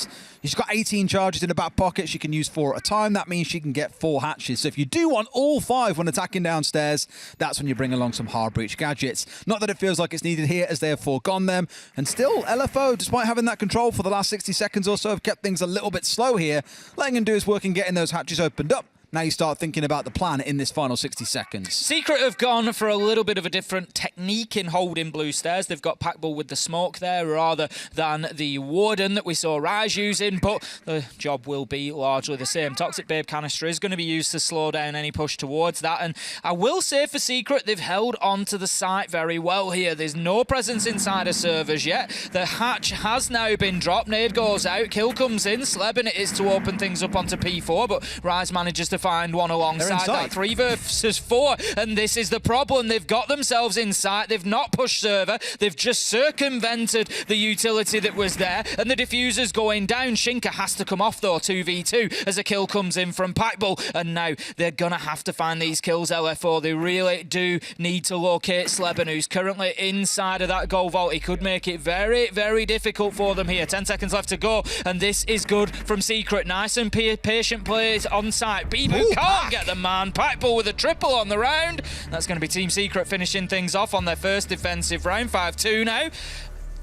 She's got 18 charges in her back pocket. She can use 4 at a time. That means she can get 4 hatches. So if you do want all 5 when attacking downstairs, that's when you bring along some hard breach gadgets. Not that it feels like it's needed here, as they have foregone them. And still, LFO, despite having that control for the last 60 seconds or so, have kept things a little bit slow here, letting him do his work and getting those hatches opened up. Now you start thinking about the plan in this final 60 seconds. Secret have gone for a little bit of a different technique in holding blue stairs. They've got Packball with the smoke there rather than the Warden that we saw Rise using, but the job will be largely the same. Toxic Babe Canister is going to be used to slow down any push towards that, and I will say for Secret, they've held on to the site very well here. There's no presence inside of servers yet. The hatch has now been dropped. Nade goes out, kill comes in. Sleben it is to open things up onto P4, but Rise manages to find one alongside that 3 versus 4, and this is the problem. They've got themselves in sight. They've not pushed server. They've just circumvented the utility that was there, and the diffuser's going down. Shinka has to come off though, 2v2, as a kill comes in from Packball, and now they're gonna have to find these kills, LFO. They really do need to locate Sleben, who's currently inside of that goal vault. He could make it very, very difficult for them here. 10 seconds left to go, and this is good from Secret. Nice and patient plays on site. Bibu can't get the man. Packball with a triple on the round. That's going to be Team Secret finishing things off on their first defensive round. 5-2 now.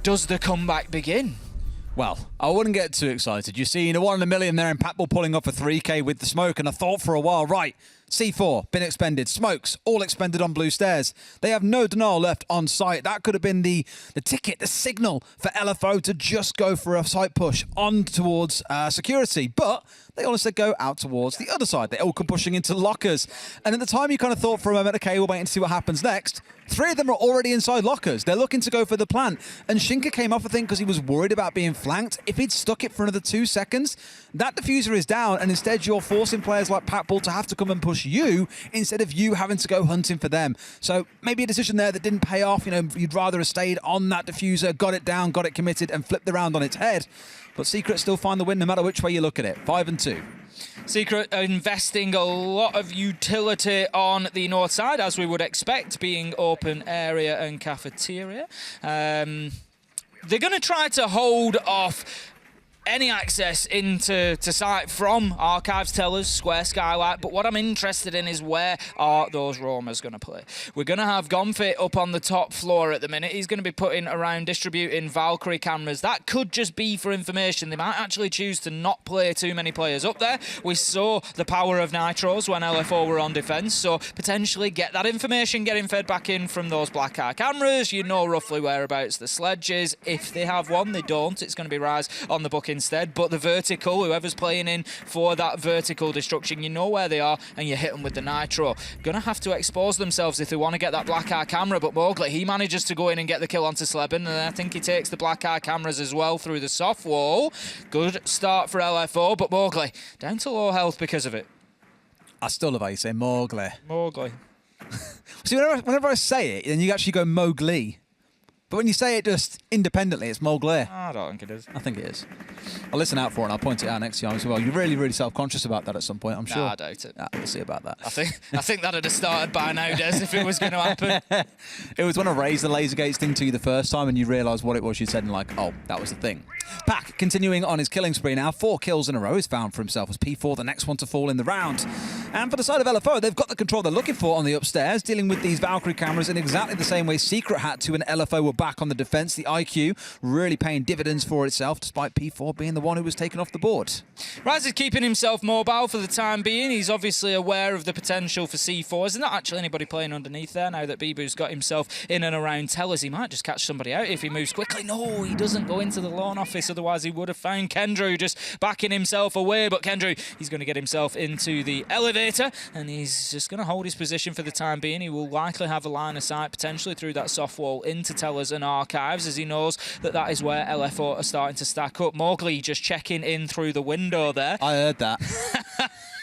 Does the comeback begin? Well, I wouldn't get too excited. You see, a 1 in a million there, and Packball pulling off a 3K with the smoke, and I thought for a while, right, C4, been expended. Smokes, all expended on blue stairs. They have no denial left on site. That could have been the ticket, the signal for LFO to just go for a site push on towards security. But they all instead go out towards the other side. They all come pushing into lockers. And at the time, you kind of thought for a moment, okay, we'll wait and see what happens next. 3 of them are already inside lockers. They're looking to go for the plant. And Shinka came off, I think, because he was worried about being flanked. If he'd stuck it for another 2 seconds, that diffuser is down, and instead you're forcing players like Packball to have to come and push you instead of you having to go hunting for them. So maybe a decision there that didn't pay off. You know, you'd rather have stayed on that diffuser, got it down, got it committed, and flipped the round on its head. But Secret still find the win no matter which way you look at it. 5-2. Secret are investing a lot of utility on the north side, as we would expect, being open area and cafeteria. They're going to try to hold off any access into site from Archives, Tellers, Square, Skylight, but what I'm interested in is where are those roamers going to play. We're going to have Gonfit up on the top floor at the minute. He's going to be putting around distributing Valkyrie cameras. That could just be for information. They might actually choose to not play too many players up there. We saw the power of Nitros when LFO were on defense, so potentially get that information getting fed back in from those black eye cameras. You know roughly whereabouts the sledge is. If they have one, they don't. It's going to be Rise on the book instead, but the vertical, whoever's playing in for that vertical destruction, you know where they are, and you hit them with the nitro. Gonna have to expose themselves if they want to get that black eye camera, but Mowgli, he manages to go in and get the kill onto Sleben, and I think he takes the black eye cameras as well through the soft wall. Good start for LFO, but Mowgli down to low health because of it. I still love how you say Mowgli. Mowgli. See, whenever I say it, then you actually go Mowgli. But when you say it just independently, it's Mowgli. I don't think it is. I think it is. I'll listen out for it and I'll point it out next time as well. You're really, really self-conscious about that at some point, I'm sure. Nah, I doubt it. We'll see about that. I think that'd have started by now, Des, if it was going to happen. It was when I raised the laser gates thing to you the first time and you realised what it was you said and like, oh, that was the thing. Pack continuing on his killing spree now. 4 kills in a row he's found for himself as P4, the next one to fall in the round. And for the side of LFO, they've got the control they're looking for on the upstairs, dealing with these Valkyrie cameras in exactly the same way Secret had to when LFO were back on the defence. The IQ really paying dividends for itself, despite P4 being the one who was taken off the board. Rise is keeping himself mobile for the time being. He's obviously aware of the potential for C4. There's not actually anybody playing underneath there now that Bibu's got himself in and around tellers. He might just catch somebody out if he moves quickly. No, he doesn't go into the loan office, otherwise he would have found Kendrew just backing himself away. But Kendrew, he's going to get himself into the elevator, and he's just going to hold his position for the time being. He will likely have a line of sight potentially through that soft wall into tellers and archives, as he knows that that is where LFO are starting to stack up. Mowgli just checking in through the window there. I heard that.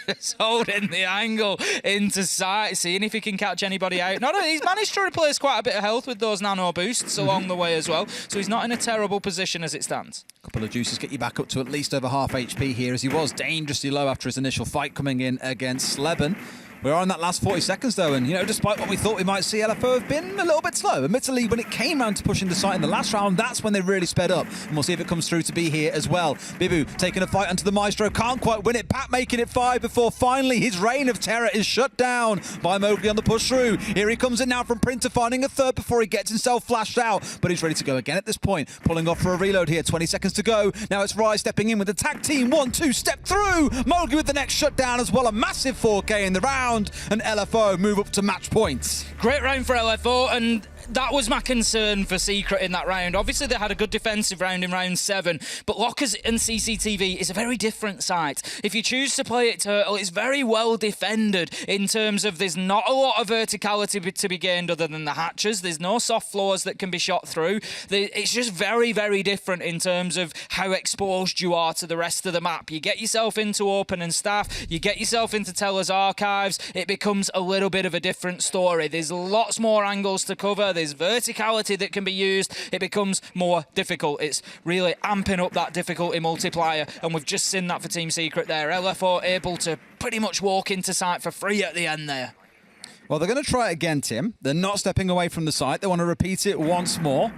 Just holding the angle into sight, seeing if he can catch anybody out. He's managed to replace quite a bit of health with those nano boosts along the way as well, so he's not in a terrible position as it stands. A couple of juices get you back up to at least over half HP here, as he was dangerously low after his initial fight coming in against Sleben. We are in that last 40 seconds, though, and, despite what we thought we might see, LFO have been a little bit slow. Admittedly, when it came round to pushing the site in the last round, that's when they really sped up. And we'll see if it comes through to be here as well. Bibu taking a fight onto the Maestro, can't quite win it. Pat making it 5 before finally his reign of terror is shut down by Mowgli on the push through. Here he comes in now from Printer, finding a third before he gets himself flashed out. But he's ready to go again at this point. Pulling off for a reload here, 20 seconds to go. Now it's Rise stepping in with the tag team. 1-2, step through. Mowgli with the next shutdown as well. A massive 4K in the round. And LFO move up to match points. Great round for LFO, and that was my concern for Secret in that round. Obviously, they had a good defensive round in round 7, but Lockers and CCTV is a very different site. If you choose to play it Turtle, it's very well defended in terms of there's not a lot of verticality to be gained other than the hatches. There's no soft floors that can be shot through. It's just very, very different in terms of how exposed you are to the rest of the map. You get yourself into open and staff, you get yourself into Teller's archives, it becomes a little bit of a different story. There's lots more angles to cover. There's verticality that can be used. It becomes more difficult. It's really amping up that difficulty multiplier, and we've just seen that for Team Secret there. LFO able to pretty much walk into sight for free at the end there. Well, they're going to try it again, Tim. They're not stepping away from the site. They want to repeat it once more.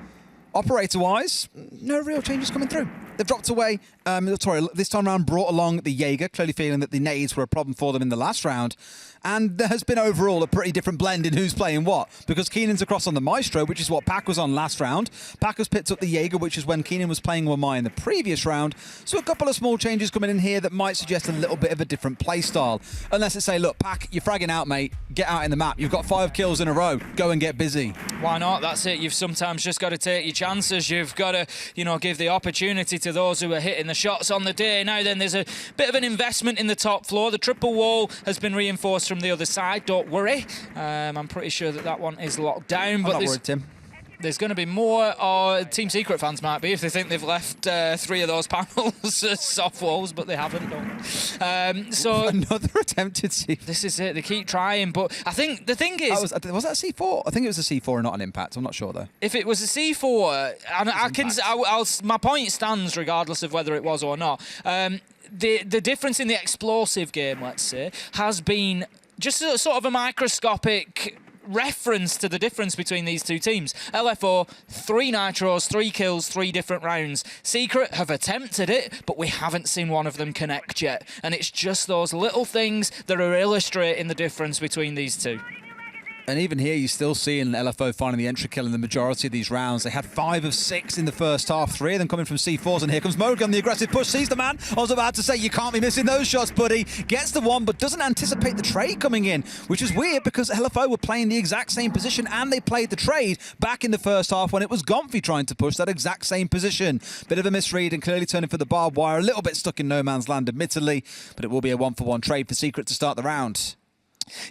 Operator-wise, no real changes coming through. They've dropped away. This time around brought along the Jaeger, clearly feeling that the nades were a problem for them in the last round. And there has been overall a pretty different blend in who's playing what, because Keenan's across on the Maestro, which is what Pack was on last round. Pack has picked up the Jaeger, which is when Keenan was playing Wamai in the previous round. So a couple of small changes coming in here that might suggest a little bit of a different play style. Unless it's say, look, Pack, you're fragging out, mate. Get out in the map. You've got 5 kills in a row. Go and get busy. Why not? That's it. You've sometimes just got to take your chances. You've got to, give the opportunity to those who are hitting the shots on the day. Now then, there's a bit of an investment in the top floor. The triple wall has been reinforced from the other side. Don't worry. I'm pretty sure that one is locked down. But I'm not worried, Tim. There's going to be more, or Team Secret fans might be, if they think they've left 3 of those panels as soft walls, but they haven't done. So another attempted C4. This is it. They keep trying, but I think the thing is, was that a C4? I think it was a C4 and not an impact. I'm not sure though. If it was a C4, and my point stands regardless of whether it was or not. The difference in the explosive game, let's say, has been just sort of a microscopic reference to the difference between these two teams. LFO, 3 nitros, 3 kills, 3 different rounds. Secret have attempted it, but we haven't seen one of them connect yet. And it's just those little things that are illustrating the difference between these two. And even here, you're still seeing LFO finding the entry kill in the majority of these rounds. They had 5 of 6 in the first half, 3 of them coming from C4s, and here comes Mowgli on the aggressive push, sees the man. I was about to say, you can't be missing those shots, buddy. Gets the one, but doesn't anticipate the trade coming in, which is weird because LFO were playing the exact same position, and they played the trade back in the first half when it was Gomfy trying to push that exact same position. Bit of a misread and clearly turning for the barbed wire, a little bit stuck in no man's land, admittedly, but it will be a 1-for-1 trade for Secret to start the round.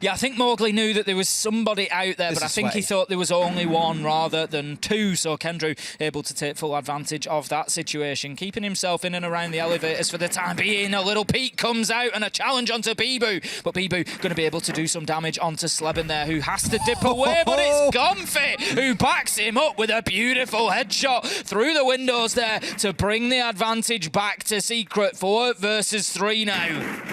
Yeah, I think Mowgli knew that there was somebody out there, but I think he thought there was only one rather than 2, so Kendrew able to take full advantage of that situation, keeping himself in and around the elevators for the time being. A little peek comes out and a challenge onto Bibu, but Bibu going to be able to do some damage onto Sleben there, who has to dip away, but it's Gomfy who backs him up with a beautiful headshot through the windows there to bring the advantage back to Secret. 4 versus 3 now.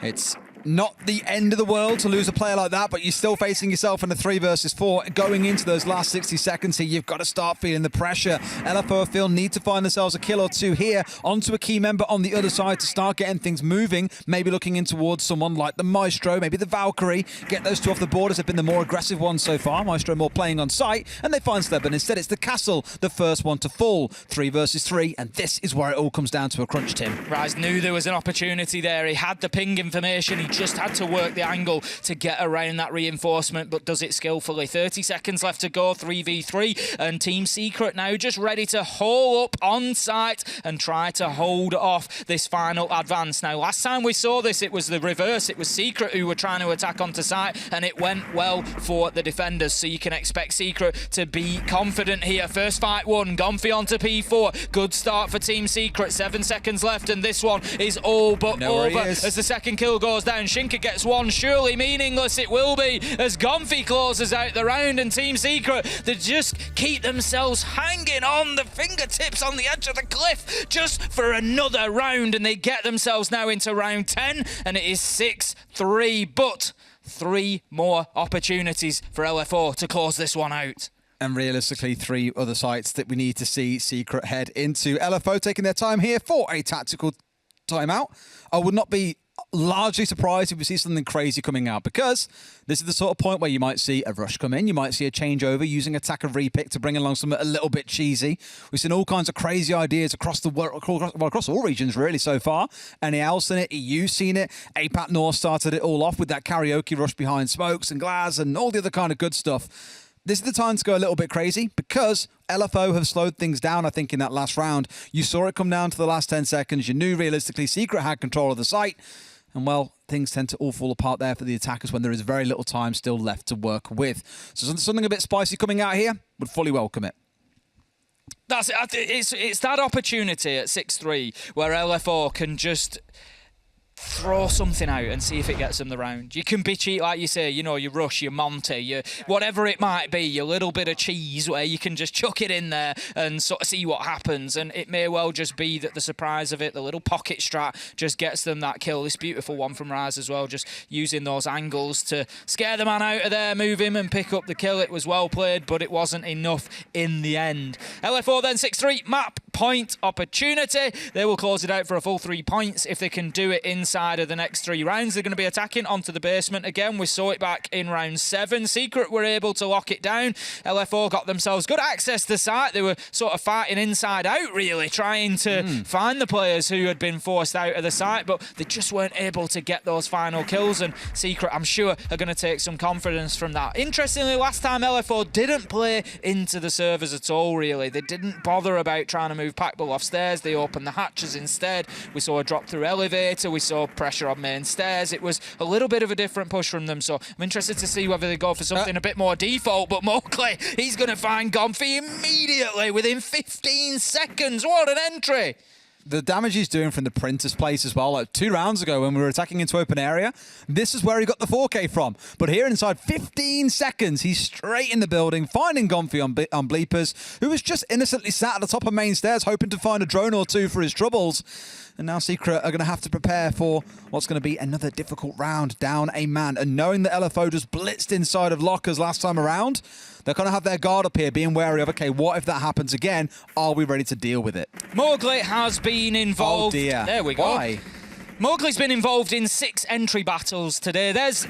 It's Not the end of the world to lose a player like that, but you're still facing yourself in a 3 versus 4. Going into those last 60 seconds here, you've got to start feeling the pressure. LFO feel need to find themselves a kill or two here onto a key member on the other side to start getting things moving. Maybe looking in towards someone like the Maestro, maybe the Valkyrie. Get those two off the board as they've been the more aggressive ones so far. Maestro more playing on site, and they find Sled, but instead it's the Castle, the first one to fall. 3 versus 3, and this is where it all comes down to a crunch, Tim. Rise knew there was an opportunity there. He had the ping information. He just had to work the angle to get around that reinforcement, but does it skillfully. 30 seconds left to go, 3v3, and Team Secret now just ready to haul up on site and try to hold off this final advance. Now, last time we saw this, it was the reverse. It was Secret who were trying to attack onto site, and it went well for the defenders, so you can expect Secret to be confident here. First fight won, Gomfi onto P4. Good start for Team Secret. 7 seconds left, and this one is all but over as the second kill goes down. Shinka gets one, surely meaningless it will be, as Gomfi closes out the round, and Team Secret, they just keep themselves hanging on the fingertips on the edge of the cliff just for another round, and they get themselves now into round 10, and it is 6-3, but 3 more opportunities for LFO to close this one out. And realistically, 3 other sites that we need to see Secret head into. LFO taking their time here for a tactical timeout. I would not be largely surprised if we see something crazy coming out, because this is the sort of point where you might see a rush come in, you might see a changeover using attack and repick to bring along something a little bit cheesy. We've seen all kinds of crazy ideas across the world, across all regions really so far. NAL's seen it, EU's seen it, APAC North started it all off with that karaoke rush behind smokes and glass and all the other kind of good stuff. This is the time to go a little bit crazy, because LFO have slowed things down, I think, in that last round. You saw it come down to the last 10 seconds. You knew realistically Secret had control of the site. And, well, things tend to all fall apart there for the attackers when there is very little time still left to work with. So something a bit spicy coming out here, would fully welcome it. That's it. It's that opportunity at 6-3 where LFO can just throw something out and see if it gets them the round. You can be cheat, like you say, you know, your rush, your Monty, your whatever it might be, your little bit of cheese where you can just chuck it in there and sort of see what happens. And it may well just be that the surprise of it, the little pocket strat, just gets them that kill. This beautiful one from Raz as well, just using those angles to scare the man out of there, move him and pick up the kill. It was well played, but it wasn't enough in the end. LFO then 6-3, map point opportunity. They will close it out for a full 3 points if they can do it inside of the next 3 rounds. They're going to be attacking onto the basement again. We saw it back in round 7. Secret were able to lock it down. LFO got themselves good access to the site. They were sort of fighting inside out, really, trying to find the players who had been forced out of the site, but they just weren't able to get those final kills, and Secret, I'm sure, are going to take some confidence from that. Interestingly, last time LFO didn't play into the servers at all, really. They didn't bother about trying to move Packbull off stairs. They opened the hatches instead. We saw a drop through elevator. We saw pressure on main stairs. It was a little bit of a different push from them, so I'm interested to see whether they go for something a bit more default. But Mowgli, he's going to find Gomfi immediately within 15 seconds. What an entry! The damage he's doing from the printer's place as well. Like 2 rounds ago when we were attacking into open area, this is where he got the 4K from. But here inside 15 seconds, he's straight in the building, finding Gomfi on Bleepers, who was just innocently sat at the top of main stairs hoping to find a drone or two for his troubles. And now Secret are going to have to prepare for what's going to be another difficult round, down a man. And knowing that LFO just blitzed inside of lockers last time around, they're going to have their guard up here, being wary of, okay, what if that happens again? Are we ready to deal with it? Mowgli has been involved. Oh dear. There we go. Why? Mowgli's been involved in 6 entry battles today,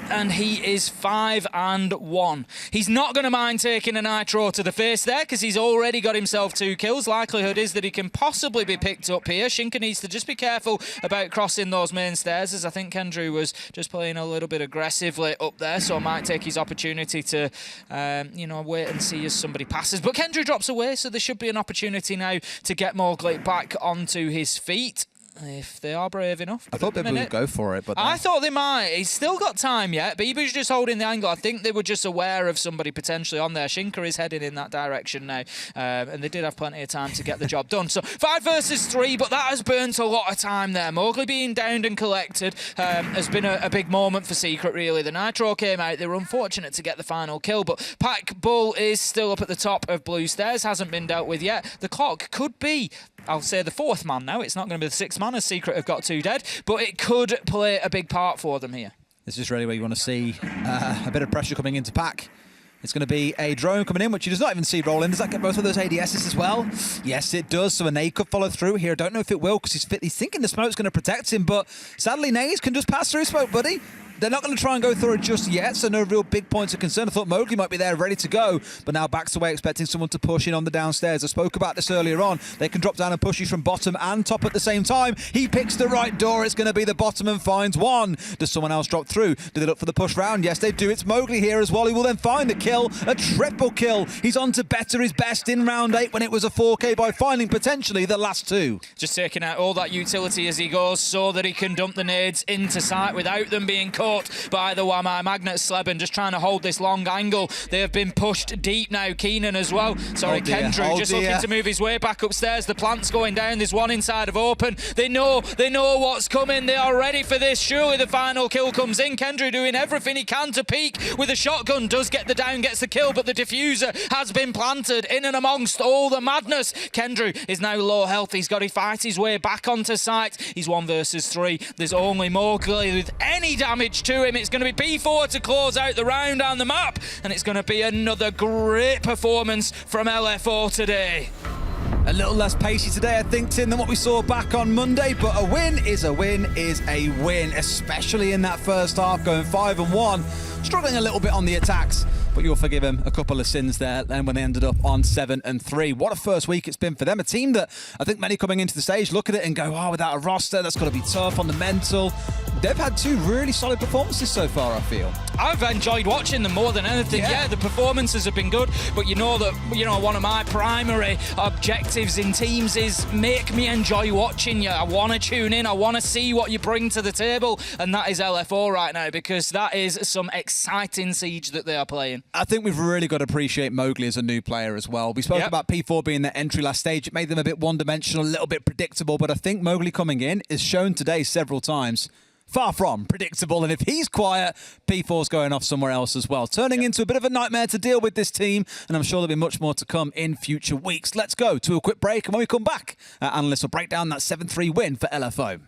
and he is 5-1. He's not going to mind taking a nitro to the face there, because he's already got himself 2 kills. Likelihood is that he can possibly be picked up here. Shinka needs to just be careful about crossing those main stairs, as I think Kendrew was just playing a little bit aggressively up there, so might take his opportunity to, wait and see as somebody passes. But Kendrew drops away, so there should be an opportunity now to get Mowgli back onto his feet. If they are brave enough. I thought they would go for it, but I thought they might. He's still got time yet. BB's just holding the angle. I think they were just aware of somebody potentially on there. Shinka is heading in that direction now, and they did have plenty of time to get the job done. So 5 versus 3, but that has burnt a lot of time there. Mowgli being downed and collected has been a big moment for Secret, really. The nitro came out. They were unfortunate to get the final kill, but Packbull is still up at the top of blue stairs, hasn't been dealt with yet. The clock could be, I'll say, the 4th man now. It's not going to be the 6th man, as Secret have got 2 dead, but it could play a big part for them here. This is really where you want to see a bit of pressure coming into pack. It's going to be a drone coming in, which he does not even see roll in. Does that get both of those ADSs as well? Yes, it does. So a nade could follow through here. I don't know if it will because he's thinking the smoke's going to protect him, but sadly, nades can just pass through smoke, buddy. They're not going to try and go through it just yet, so no real big points of concern. I thought Mowgli might be there ready to go, but now backs away, expecting someone to push in on the downstairs. I spoke about this earlier on. They can drop down and push you from bottom and top at the same time. He picks the right door. It's going to be the bottom and finds one. Does someone else drop through? Do they look for the push round? Yes, they do. It's Mowgli here as well. He will then find the kill. A triple kill. He's on to better his best in round 8 when it was a 4K by finding potentially the last 2. Just taking out all that utility as he goes so that he can dump the nades into sight without them being caught by the Wamai. Magnet Sleben just trying to hold this long angle. They have been pushed deep now. Keenan as well. Sorry, Kendrew just looking to move his way back upstairs. The plant's going down. There's one inside of open. They know what's coming. They are ready for this. Surely the final kill comes in. Kendrew doing everything he can to peek with a shotgun. Does get the down, gets the kill, but the diffuser has been planted in and amongst all the madness. Kendrew is now low health. He's got to fight his way back onto site. He's 1 versus 3. There's only Mowgli with any damage to him. It's going to be P4 to close out the round on the map, and it's going to be another great performance from LFO today. A little less pacey today, I think, Tim, than what we saw back on Monday, but a win is a win, especially in that first half, going 5-1, struggling a little bit on the attacks, but you'll forgive him a couple of sins there then when they ended up on 7-3. What a first week it's been for them. A team that I think many coming into the stage look at it and go, oh, without a roster, that's got to be tough on the mental. They've had 2 really solid performances so far, I feel. I've enjoyed watching them more than anything. Yeah, the performances have been good, but you know that, one of my primary objectives in teams is make me enjoy watching you. I want to tune in. I want to see what you bring to the table, and that is LFO right now, because that is some exciting siege that they are playing. I think we've really got to appreciate Mowgli as a new player as well. We spoke about P4 being their entry last stage. It made them a bit one-dimensional, a little bit predictable, but I think Mowgli coming in is shown today several times far from predictable, and if he's quiet, P4's going off somewhere else as well, turning into a bit of a nightmare to deal with this team, and I'm sure there'll be much more to come in future weeks. Let's go to a quick break, and when we come back, our analysts will break down that 7-3 win for LFO.